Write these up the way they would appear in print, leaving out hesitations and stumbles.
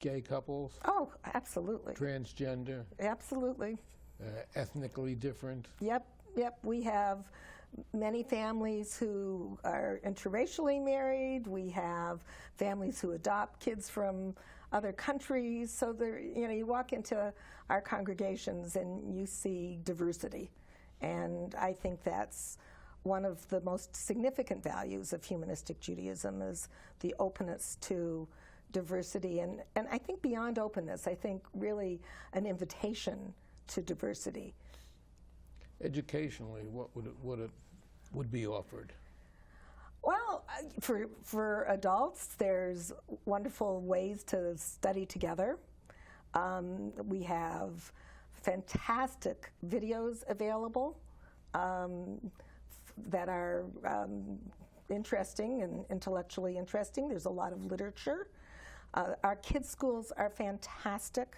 gay couples? Oh, absolutely. Transgender? Absolutely. Ethnically different? Yep. We have many families who are interracially married. We have families who adopt kids from other countries. So there, you walk into our congregations and you see diversity. And I think that's one of the most significant values of humanistic Judaism, is the openness to diversity. And I think beyond openness, I think really an invitation to diversity. Educationally, what would be offered? Well, for adults, there's wonderful ways to study together. We have fantastic videos available that are interesting and intellectually interesting. There's a lot of literature. Our kids' schools are fantastic.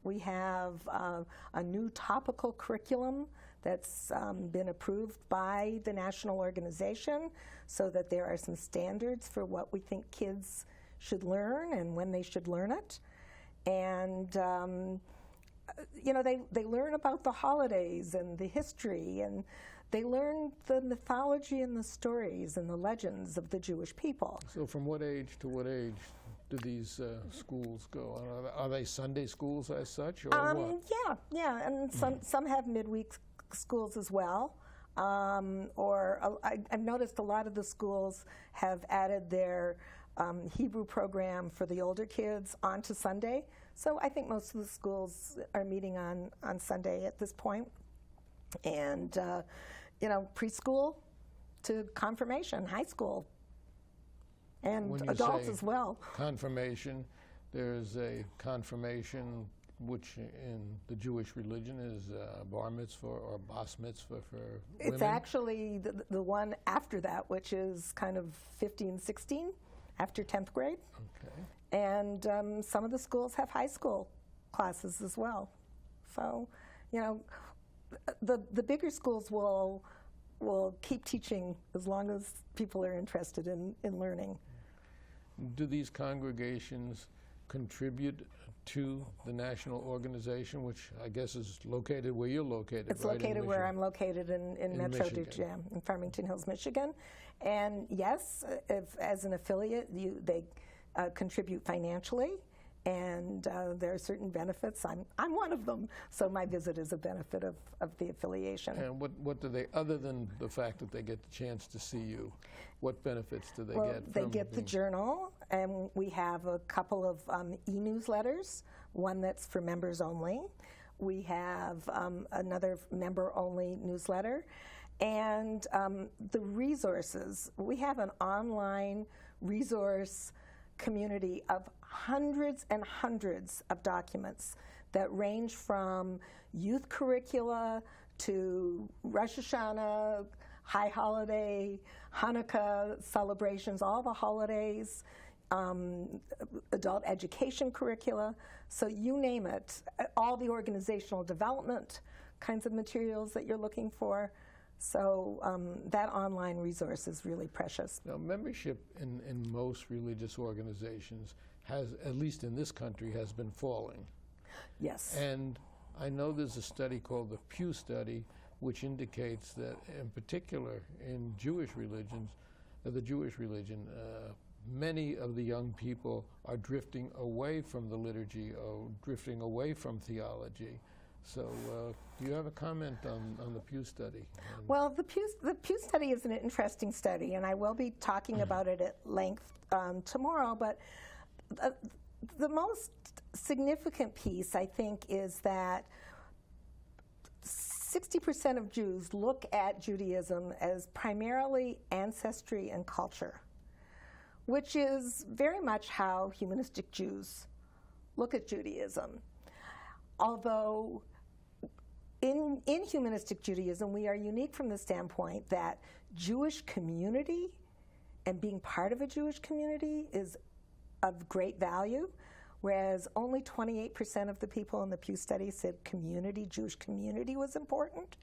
We have a new topical curriculum that's been approved by the national organization, so that there are some standards for what we think kids should learn and when they should learn it. And they learn about the holidays and the history, and they learn the mythology and the stories and the legends of the Jewish people. So from what age to what age do these schools go? Are they Sunday schools as such, or what? Yeah, and some have midweek schools as well. I've noticed a lot of the schools have added their Hebrew program for the older kids onto Sunday. So I think most of the schools are meeting on Sunday at this point. And, preschool to confirmation, high school, and adults as well. Confirmation, there's a confirmation which in the Jewish religion is bar mitzvah or bas mitzvah for women. It's actually the one after that, which is kind of 15, 16, after 10th grade. Okay. And some of the schools have high school classes as well. So, the bigger schools will keep teaching as long as people are interested in learning. Do these congregations contribute to the national organization, which I guess is located where you're located? It's right, located where I'm located in Metro Detroit, in Farmington Hills, Michigan. And yes, as an affiliate, they contribute financially. And there are certain benefits. I'm one of them, so my visit is a benefit of the affiliation. And what do they, other than the fact that they get the chance to see you, what benefits do they get? Well, they get the journal, and we have a couple of e-newsletters, one that's for members only. We have another member-only newsletter. And the resources, we have an online resource community of hundreds and hundreds of documents that range from youth curricula to Rosh Hashanah, High Holiday, Hanukkah celebrations, all the holidays, adult education curricula. So you name it, all the organizational development kinds of materials that you're looking for. So that online resource is really precious. Now, membership in most religious organizations has, at least in this country, has been falling. Yes. And I know there's a study called the Pew Study, which indicates that, in particular, in Jewish religions, the Jewish religion, many of the young people are drifting away from the liturgy or drifting away from theology. So do you have a comment on the Pew Study? Well, the Pew Study is an interesting study, and I will be talking about it at length tomorrow. But the most significant piece, I think, is that 60% of Jews look at Judaism as primarily ancestry and culture, which is very much how humanistic Jews look at Judaism. Although in humanistic Judaism, we are unique from the standpoint that Jewish community and being part of a Jewish community is of great value, whereas only 28% of the people in the Pew Study said Jewish community was important.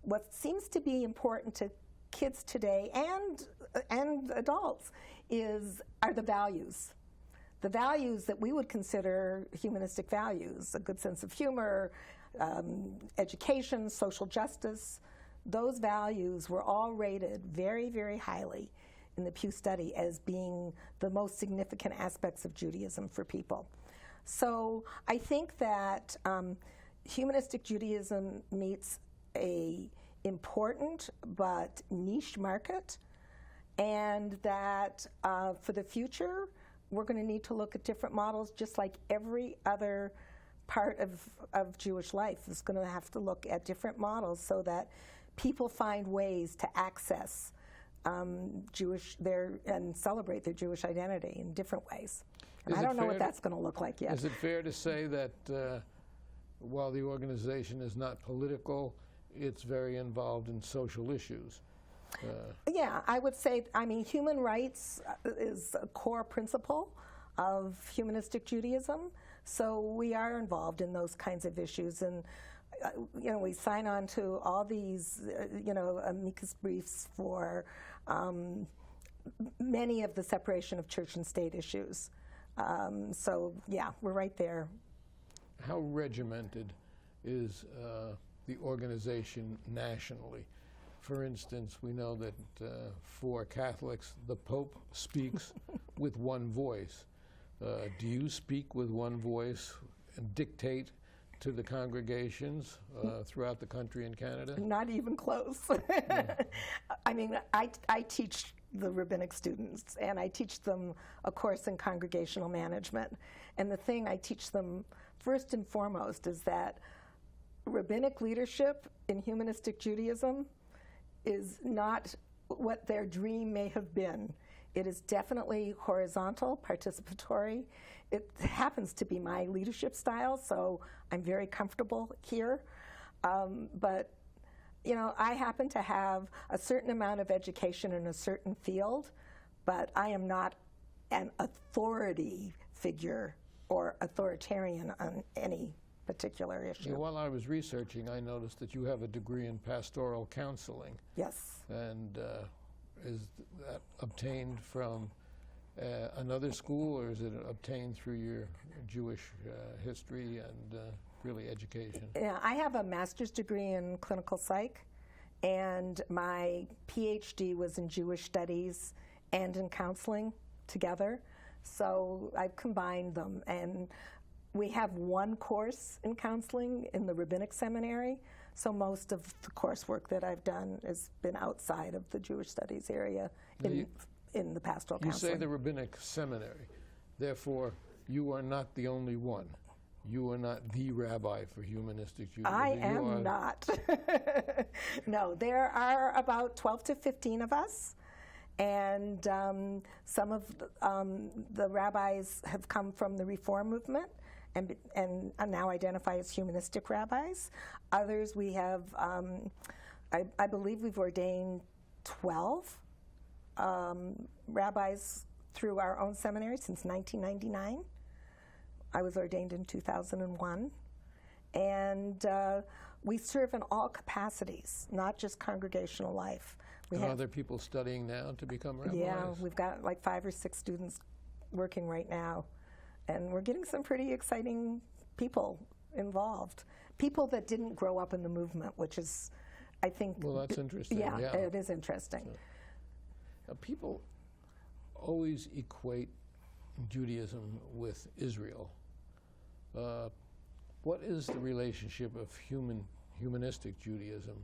What seems to be important to kids today and adults are the values. the values that we would consider humanistic values, a good sense of humor, education, social justice, those values were all rated very, very highly in the Pew study as being the most significant aspects of Judaism for people. So I think that humanistic Judaism meets a important but niche market, and that for the future we're going to need to look at different models, just like every other part of Jewish life is going to have to look at different models so that people find ways to access and celebrate their Jewish identity in different ways. And I don't know what that's going to look like yet. Is it fair to say that while the organization is not political, it's very involved in social issues? Yeah, I would say, I mean, human rights is a core principle of humanistic Judaism, so we are involved in those kinds of issues. And we sign on to all these, amicus briefs for many of the separation of church and state issues. So, yeah, we're right there. How regimented is the organization nationally? For instance, we know that for Catholics, the Pope speaks with one voice. Do you speak with one voice and dictate to the congregations throughout the country and Canada? Not even close. I mean, I teach the rabbinic students, and I teach them a course in congregational management. And the thing I teach them first and foremost is that rabbinic leadership in humanistic Judaism is not what their dream may have been. It is definitely horizontal, participatory. It happens to be my leadership style, so I'm very comfortable here. But, I happen to have a certain amount of education in a certain field, but I am not an authority figure or authoritarian on any particular issue. While I was researching, I noticed that you have a degree in pastoral counseling. Yes. And is that obtained from another school, or is it obtained through your Jewish history and really education? Yeah, I have a master's degree in clinical psych, and my PhD was in Jewish studies and in counseling together. So I've combined them, and we have one course in counseling in the rabbinic seminary, so most of the coursework that I've done has been outside of the Jewish studies area in the pastoral counseling. You say the rabbinic seminary, therefore you are not the only one. You are not the rabbi for humanistic Judaism. I am not. No, there are about 12 to 15 of us. And some of the rabbis have come from the Reform movement and now identify as humanistic rabbis. Others we have, I believe we've ordained 12 rabbis through our own seminary since 1999. I was ordained in 2001. And we serve in all capacities, not just congregational life. Are there people studying now to become rabbis? Yeah, we've got like 5 or 6 students working right now. And we're getting some pretty exciting people involved. People that didn't grow up in the movement, which is, I think... Well, that's interesting. Yeah, it is interesting. So, people always equate Judaism with Israel. What is the relationship of humanistic Judaism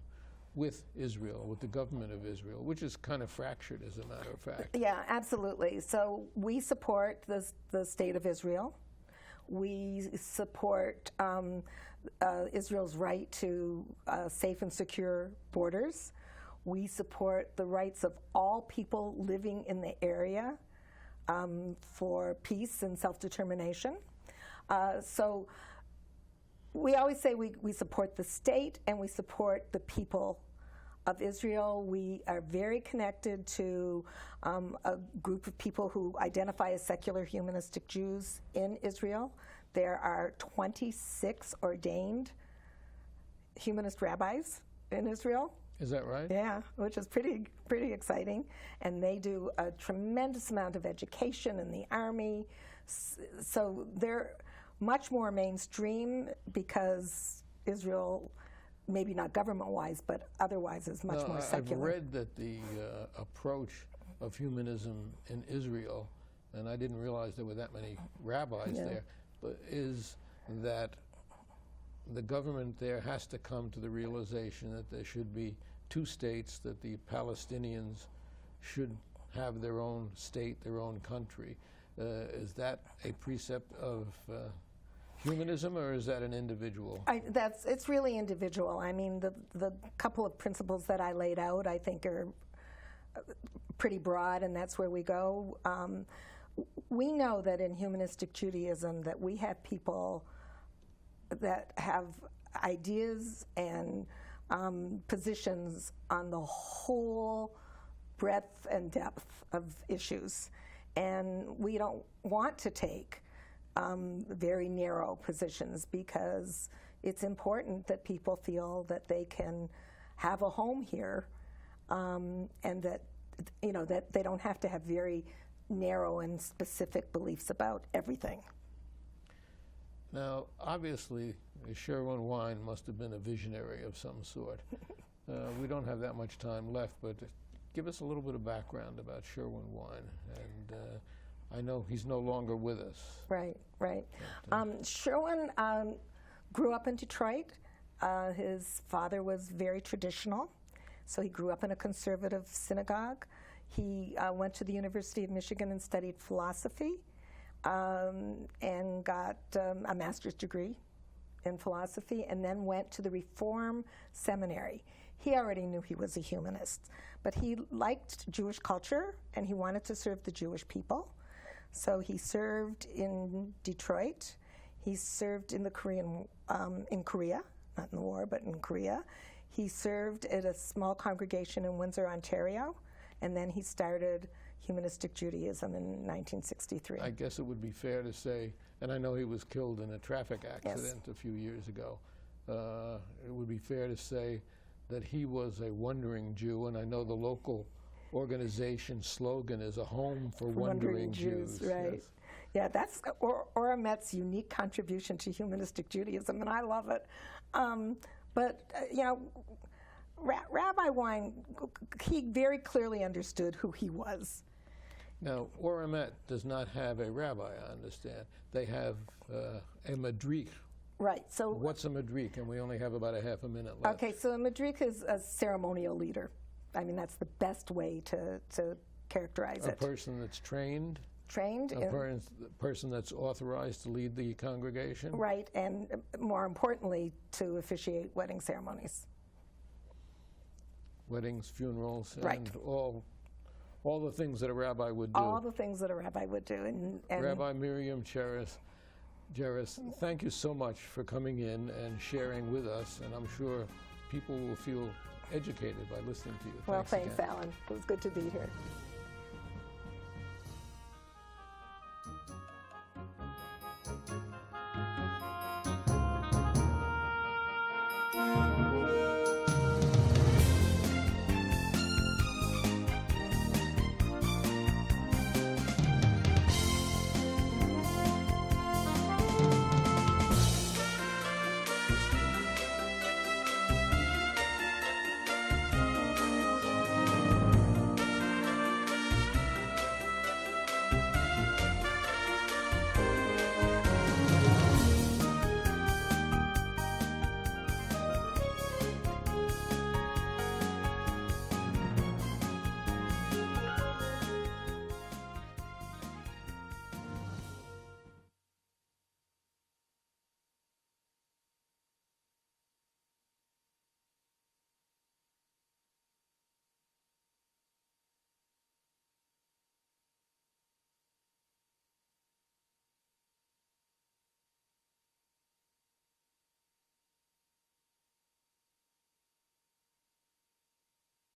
with Israel, with the government of Israel, which is kind of fractured, as a matter of fact? Yeah, absolutely. So we support the state of Israel. We support Israel's right to safe and secure borders. We support the rights of all people living in the area for peace and self-determination. So we always say we support the state and we support the people of Israel. We are very connected to a group of people who identify as secular humanistic Jews in Israel. There are 26 ordained humanist rabbis in Israel. Is that right? Yeah, which is pretty exciting. And they do a tremendous amount of education in the army So they're much more mainstream because Israel, maybe not government-wise, but otherwise is much more secular. I've read that the approach of humanism in Israel, and I didn't realize there were that many rabbis there, but is that the government there has to come to the realization that there should be two states, that the Palestinians should have their own state, their own country. Is that a precept of humanism, or is that an individual? It's really individual. I mean, the couple of principles that I laid out, I think, are pretty broad, and that's where we go. We know that in humanistic Judaism that we have people that have ideas and positions on the whole breadth and depth of issues. And we don't want to take very narrow positions because it's important that people feel that they can have a home here, and that, you know, that they don't have to have very narrow and specific beliefs about everything. Now, obviously, Sherwin Wine must have been a visionary of some sort. We don't have that much time left, but give us a little bit of background about Sherwin Wine. And I know he's no longer with us. Right, right. Sherwin grew up in Detroit. His father was very traditional, so he grew up in a conservative synagogue. He went to the University of Michigan and studied philosophy, and got a master's degree in philosophy, and then went to the Reform Seminary. He already knew he was a humanist, but he liked Jewish culture, and he wanted to serve the Jewish people. So he served in Detroit. He served in the in Korea, not in the war, but in Korea. He served at a small congregation in Windsor, Ontario, and then he started Humanistic Judaism in 1963. I guess it would be fair to say, and I know he was killed in a traffic accident a few years ago, it would be fair to say that he was a wandering Jew, and I know the local organization slogan is a home for wandering Jews. Right. Yes. Yeah, that's Ora Met's unique contribution to humanistic Judaism, and I love it. But you know, Rabbi Wine, he very clearly understood who he was. Now, Ora Met does not have a rabbi, I understand. They have a madrik. Right. So what's a madrik? And we only have about a half a minute left. Okay, so a madrik is a ceremonial leader. I mean, that's the best way to characterize it. A person that's trained? Trained. A person that's authorized to lead the congregation? Right, and more importantly, to officiate wedding ceremonies. Weddings, funerals, right. And all the things that a rabbi would do. All the things that a rabbi would do. And Rabbi Miriam Jerris, thank you so much for coming in and sharing with us, and I'm sure people will feel educated by listening to you. Well, thanks, Alan. It was good to be here.